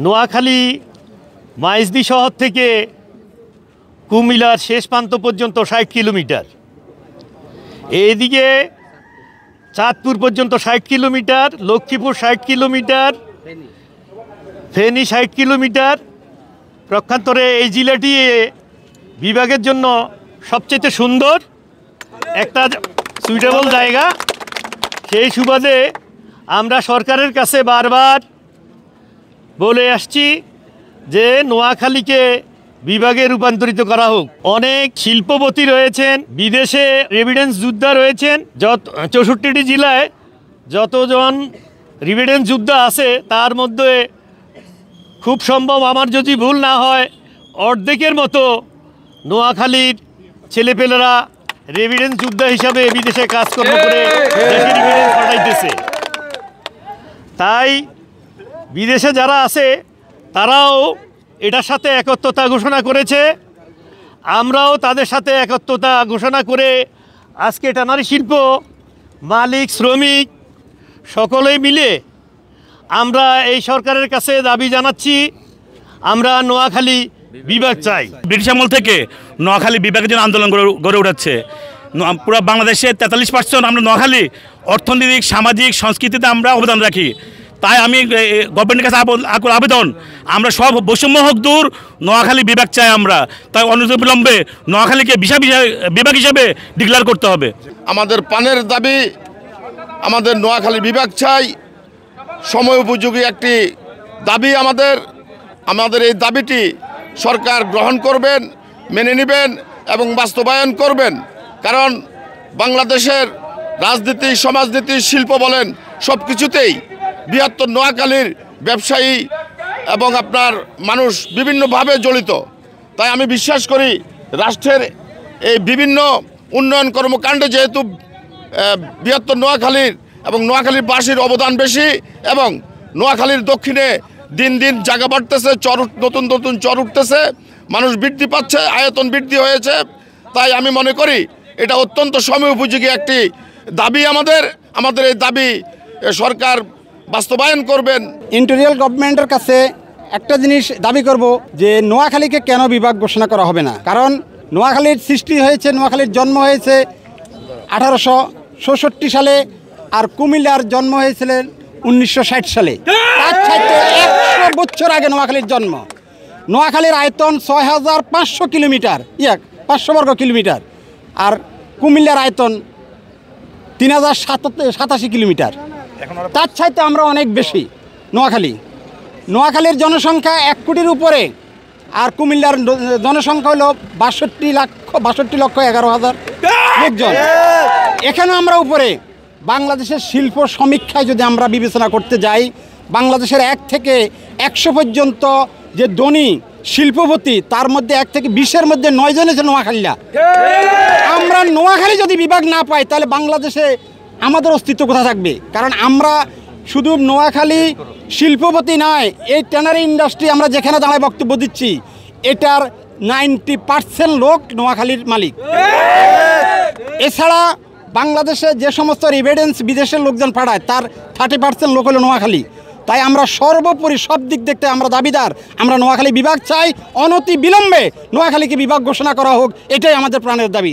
নোয়াখালী মাইজদি শহর থেকে কুমিল্লার শেষ প্রান্ত পর্যন্ত 60 কিলোমিটার, এইদিকে চাঁদপুর পর্যন্ত 60 kilometre, Lakshmipur 60 kilometre, Feni 60 kilometre. প্রক্ষান্তরে এই জেলাটি বিভাগের জন্য সবচেয়ে সুন্দর একটা সুইটেবল জায়গা। সেই সুবাদে আমরা সরকারের কাছে বারবার বলে আসছি যে নোয়াখালীকে বিভাগে রূপান্তরিত করা হোক। অনেক শিল্পপতি রয়েছেন, বিদেশে রেভিডেন্স যোদ্ধা রয়েছেন। 64টি জেলায় যতজন রেভিডেন্স যোদ্ধা আছে তার মধ্যে খুব সম্ভব, আমার যদি ভুল না হয়, অর্ধেকের মতো নোয়াখালীর ছেলেপেলেরা রেভিডেন্স যোদ্ধা হিসাবে বিদেশে কাজকর্ম করে দেশে রেভিডেন্স পাঠাইতেছে। তাই বিদেশে যারা আছে তারাও এটার সাথে একত্রতা ঘোষণা করেছে, আমরাও তাদের সাথে একত্রতা ঘোষণা করে আজকে ট্যানারি শিল্প মালিক, শ্রমিক সকলেই মিলে আমরা এই সরকারের কাছে দাবি জানাচ্ছি, আমরা নোয়াখালী বিভাগ চাই। ব্রিটিশ আমল থেকে নোয়াখালী বিভাগের জন্য আন্দোলন গড়ে উঠেছে। পুরো বাংলাদেশে 43% আমরা নোয়াখালী অর্থনৈতিক, সামাজিক, সংস্কৃতিতে আমরা অবদান রাখি। তাই আমি গভর্নমেন্টের কাছে আবেদন, আমরা সব বৈষম্য হোক দূর, নোয়াখালী বিভাগ চাই আমরা। তাই অনতিবিলম্বে নোয়াখালীকে বিভাগ হিসাবে ডিক্লেয়ার করতে হবে। আমাদের পানের দাবি, আমাদের নোয়াখালী বিভাগ চাই, সময় উপযোগী একটি দাবি আমাদের এই দাবিটি সরকার গ্রহণ করবেন, মেনে নেবেন এবং বাস্তবায়ন করবেন। কারণ বাংলাদেশের রাজনীতি, সমাজনীতি, শিল্প বলেন, সব কিছুতেই বৃহত্তর নোয়াখালীর ব্যবসায়ী এবং আপনার মানুষ বিভিন্নভাবে জড়িত। তাই আমি বিশ্বাস করি রাষ্ট্রের এই বিভিন্ন উন্নয়ন কর্মকাণ্ডে যেহেতু বৃহত্তর নোয়াখালীর এবং নোয়াখালীর বাসীর অবদান বেশি, এবং নোয়াখালীর দক্ষিণে দিন দিন জায়গা বাড়তেছে, নতুন নতুন চর উঠতেছে, মানুষ বৃদ্ধি পাচ্ছে, আয়তন বৃদ্ধি হয়েছে। তাই আমি মনে করি এটা অত্যন্ত সময় উপযোগী একটি দাবি। আমাদের এই দাবি সরকার বাস্তবায়ন করবেন। ইন্টেরিয়াল গভর্নমেন্টের কাছে একটা জিনিস দাবি করব যে নোয়াখালীকে কেন বিভাগ ঘোষণা করা হবে না। কারণ নোয়াখালীর সৃষ্টি হয়েছে, নোয়াখালীর জন্ম হয়েছে 1866 সালে, আর কুমিল্লার জন্ম হয়েছিলেন 1960 সালে। তার চাইতে 100 বছর আগে নোয়াখালীর জন্ম। নোয়াখালীর আয়তন 6500 কিলোমিটার, 500 বর্গ কিলোমিটার, আর কুমিল্লার আয়তন 3087 কিলোমিটার। তার চাইতে আমরা অনেক বেশি। নোয়াখালীর জনসংখ্যা 1 কোটির উপরে, আর কুমিল্লার জনসংখ্যা হলো 62,11,000 লোকজন। এখানে আমরা উপরে। বাংলাদেশের শিল্প সমীক্ষায় যদি আমরা বিবেচনা করতে যাই, বাংলাদেশের 1 থেকে 100 পর্যন্ত যে ধনী শিল্পপতি, তার মধ্যে 1 থেকে 20-এর মধ্যে 9 জন আছে নোয়াখালীরা। আমরা নোয়াখালী যদি বিভাগ না পাই তাহলে বাংলাদেশে আমাদের অস্তিত্ব কোথায় থাকবে? কারণ আমরা শুধু নোয়াখালী শিল্পপতি নয়, এই ট্যানারি ইন্ডাস্ট্রি আমরা যেখানে দাঁড়ায় বক্তব্য দিচ্ছি, এটার 90% লোক নোয়াখালীর মালিক। এছাড়া বাংলাদেশে যে সমস্ত রেভিডেন্স বিদেশের লোকজন পাঠায়, তার 30% লোক হলো নোয়াখালী। তাই আমরা সর্বোপরি সব দিক দেখতে আমরা দাবিদার, আমরা নোয়াখালী বিভাগ চাই। অনতি বিলম্বে নোয়াখালীকে বিভাগ ঘোষণা করা হোক, এটাই আমাদের প্রাণের দাবি।